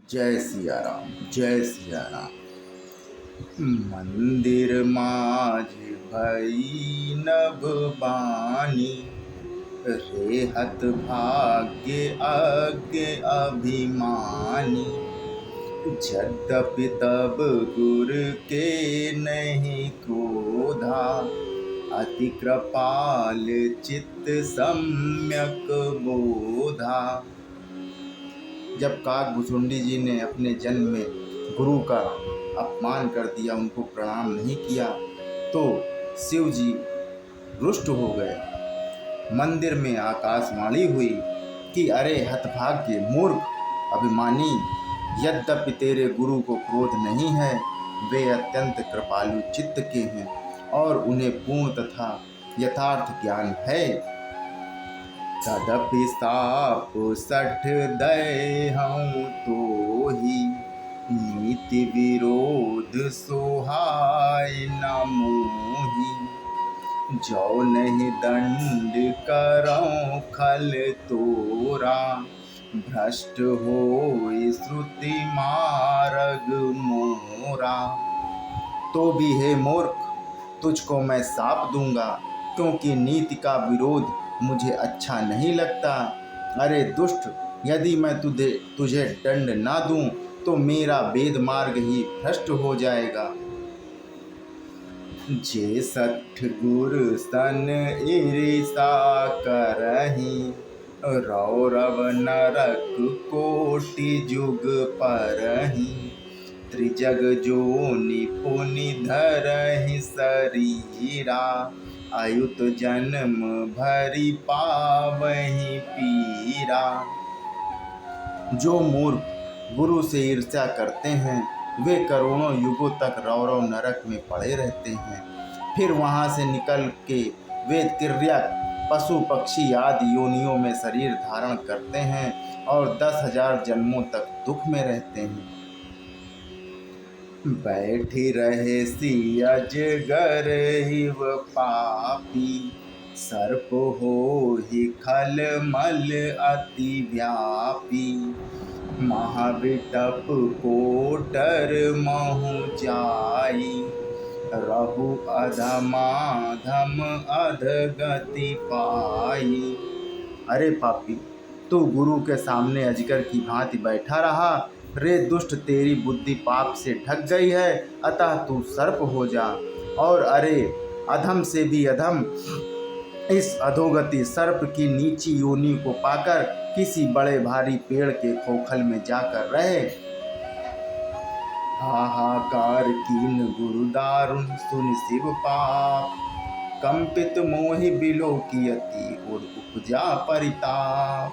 जय सिया राम, जय सिया राम। मंदिर माझ भई नभ बानी, रेहत भाग्य अज्ञ अभिमानी। यद्यपि तब गुर के नहीं क्रोधा, अति कृपाल चित्त सम्यक बोधा। जब काकभुसुंडी जी ने अपने जन्म में गुरु का अपमान कर दिया, उनको प्रणाम नहीं किया, तो शिव जी रुष्ट हो गए। मंदिर में आकाशवाणी हुई कि अरे हतभाग्य, मूर्ख, अभिमानी, यद्यपि तेरे गुरु को क्रोध नहीं है, वे अत्यंत कृपालु चित्त के हैं और उन्हें पूर्ण तथा यथार्थ ज्ञान है। तदपि साप सठ दय हूँ तो ही, नीति विरोध सोहाय न मोही। जो नहीं दंड करो खल तोरा, भ्रष्ट होय श्रुति मार्ग मोरा। तो भी हे मूर्ख, तुझको मैं शाप दूंगा, क्योंकि नीति का विरोध मुझे अच्छा नहीं लगता। अरे दुष्ट, यदि मैं तुझे दंड ना दूं तो मेरा वेद मार्ग ही भ्रष्ट हो जाएगा। जे सठ गुर सन ईर्षा करही, रौरव नरक कोटि जुग परही। त्रिजग जोनि पुनि धरहि शरीरा, अयुत जन्म भरि पावहि पीरा। जो मूर्ख गुरु से ईर्ष्या करते हैं, वे करोड़ों युगों तक रौरव नरक में पड़े रहते हैं। फिर वहां से निकल के वे तिर्यक, पशु पक्षी आदि योनियों में शरीर धारण करते हैं और 10,000 जन्मों तक दुख में रहते हैं। बैठी रहे सी अजगर हिव पापी, सर्प होहि खल मल अति व्यापी। महाविटप कोटर महु जाई, रहु अधमाधम अधगति पाई। अरे पापी, तू गुरु के सामने अजगर की भांति बैठा रहा। रे दुष्ट, तेरी बुद्धि पाप से ढक गई है, अतः तू सर्प हो जा। और अरे अधम से भी अधम, इस अधोगति सर्प की नीची योनि को पाकर किसी बड़े भारी पेड़ के खोखल में जाकर रहे। हाहाकार कीन गुरु दारुण सुन शिव पाप, कंपित मोहि बिलो कियति और उपजा परिताप।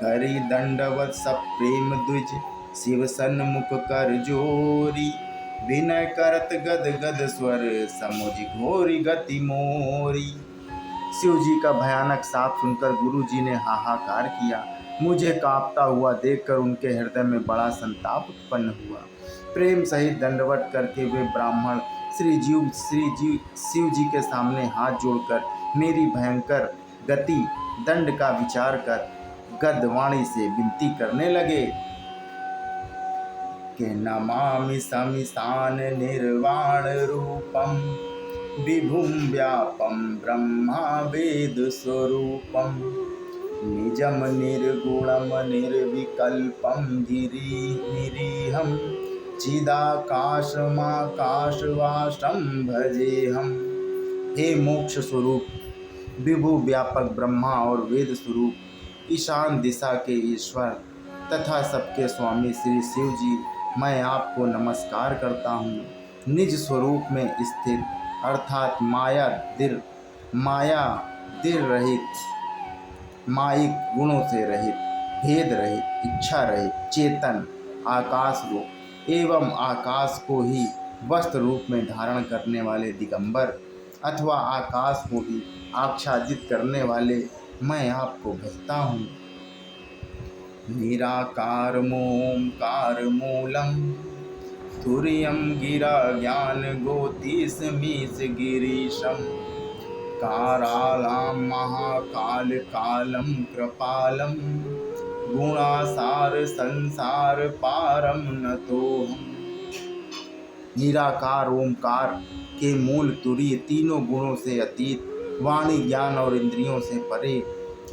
करी दंडवत सब प्रेम द्विज, शिव सन्मुख कर जोरी। विनय करत गद गद स्वर, समुझ घोरी गति मोरी। शिव जी का भयानक शाप सुनकर गुरु जी ने हाहाकार किया। मुझे कांपता हुआ देखकर उनके हृदय में बड़ा संताप उत्पन्न हुआ। प्रेम सहित दंडवत करके वे ब्राह्मण शिव जी के सामने हाथ जोड़कर मेरी भयंकर गति दंड का विचार कर गद्वाणी से विनती करने लगे कि नमामि समिशान निर्वाण रूपम, विभुम व्यापम ब्रह्मा वेद स्वरूपम। निजम निर्गुणम निर्विकल्पम निरीहम, चिदाकाशमाकाशवासम भजेहम। हे मोक्ष स्वरूप, विभु व्यापक ब्रह्मा और वेद स्वरूप, ईशान दिशा के ईश्वर तथा सबके स्वामी श्री शिव जी, मैं आपको नमस्कार करता हूँ। निज स्वरूप में स्थित अर्थात माया दिर रहित, माइक गुणों से रहित, भेद रहित, इच्छा रहित, चेतन, आकाश रूप एवं आकाश को ही वस्त्र रूप में धारण करने वाले दिगंबर अथवा आकाश को ही आच्छादित करने वाले मैं आपको भजता हूँ। निराकार मोमकार मूलम, तुर्यम गिरा ज्ञान गोतीस मीस गिरीशम। कारालाम महाकाल कालम कृपालम, गुणासार संसार पारम न तोहम। निराकार ओमकार के मूल तुरीय, तीनों गुणों से अतीत, वाणी ज्ञान और इंद्रियों से परे,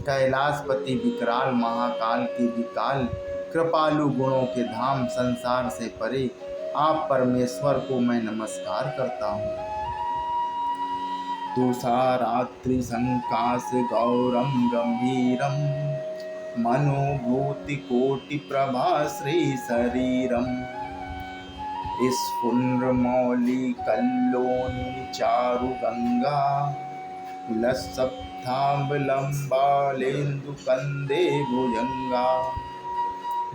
कैलाशपति विकराल महाकाल के विकाल, कृपालु गुणों के धाम, संसार से परे आप परमेश्वर को मैं नमस्कार करता हूँ। तुषारात्रि संकाश गौरम गंभीरम, मनोभूति कोटि प्रभा श्री शरीरम, स्फुर मौली कल्लोनी चारु गंगा, लसप्ताम्बलम्बालेन्दु कंदे भुजंगा।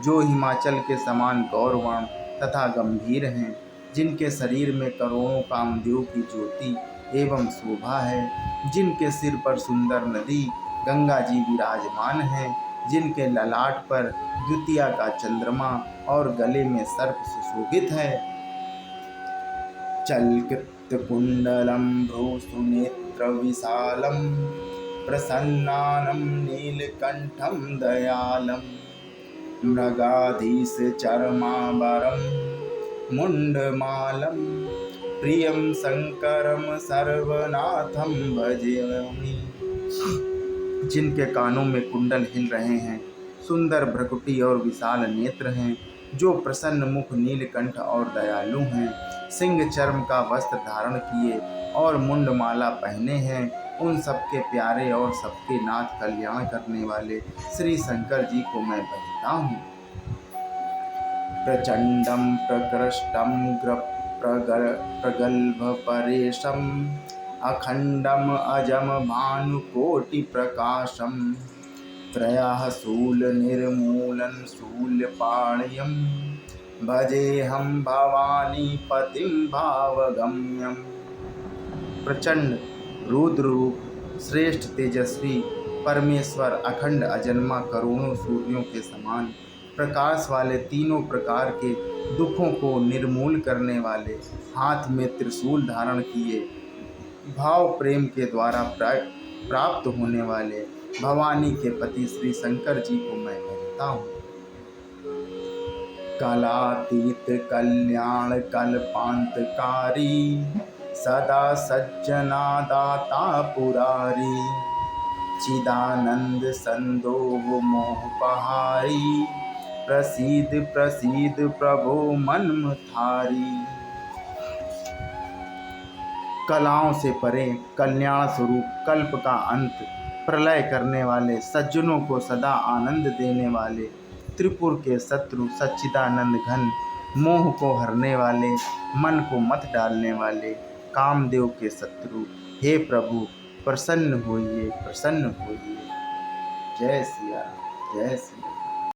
जो हिमाचल के समान गौरवर्ण तथा गंभीर हैं, जिनके शरीर में करोड़ों कामदेव की ज्योति एवं शोभा है, जिनके सिर पर सुंदर नदी गंगा जी विराजमान है, जिनके ललाट पर द्वितीया का चंद्रमा और गले में सर्प सुशोभित है। चलकृत कुंडलम भ्रूसुनेत्र विशालम, प्रसन्नानं नीलकंठम दयालम, मृगाधीश चर्मांबरम मुंडमालम, प्रियम शंकरम सर्वनाथम भजामि। जिनके कानों में कुंडल हिल रहे हैं, सुंदर भ्रकुटी और विशाल नेत्र हैं, जो प्रसन्न मुख नीलकंठ और दयालु हैं, सिंह चर्म का वस्त्र धारण किए और मुंडमाला पहने हैं, उन सबके प्यारे और सबके नाथ कल्याण करने वाले श्री शंकर जी को मैं भजता हूँ। प्रचंडम प्रकृष्टम प्रगल्भ परेशम, अखंडम अजम भानुकोटि प्रकाशम, त्रयः शूल निर्मूलन शूलपाणियम, भजेऽहं भवानी पतिं भावगम्यम। प्रचंड रुद्र रूप, श्रेष्ठ तेजस्वी परमेश्वर, अखंड अजन्मा, करोड़ों सूर्यों के समान प्रकाश वाले, तीनों प्रकार के दुखों को निर्मूल करने वाले, हाथ में त्रिशूल धारण किए, भाव प्रेम के द्वारा प्राप्त होने वाले भवानी के पति श्री शंकर जी को मैं भजता हूँ। कलातीत कल्याण कल्पांतकारी, सदा सज्जना दाता पुरारी, चिदानंद संदोह मोहपहारी, प्रसीद प्रसीद प्रभो मनमथारी। कलाओं से परे, कल्याण स्वरूप, कल्प का अंत, प्रलय करने वाले, सज्जनों को सदा आनंद देने वाले, त्रिपुर के शत्रु, सच्चिदानंद घन, मोह को हरने वाले, मन को मत डालने वाले, कामदेव के शत्रु, हे प्रभु प्रसन्न होइए, प्रसन्न होइए। जय सिया राम, जय सिया।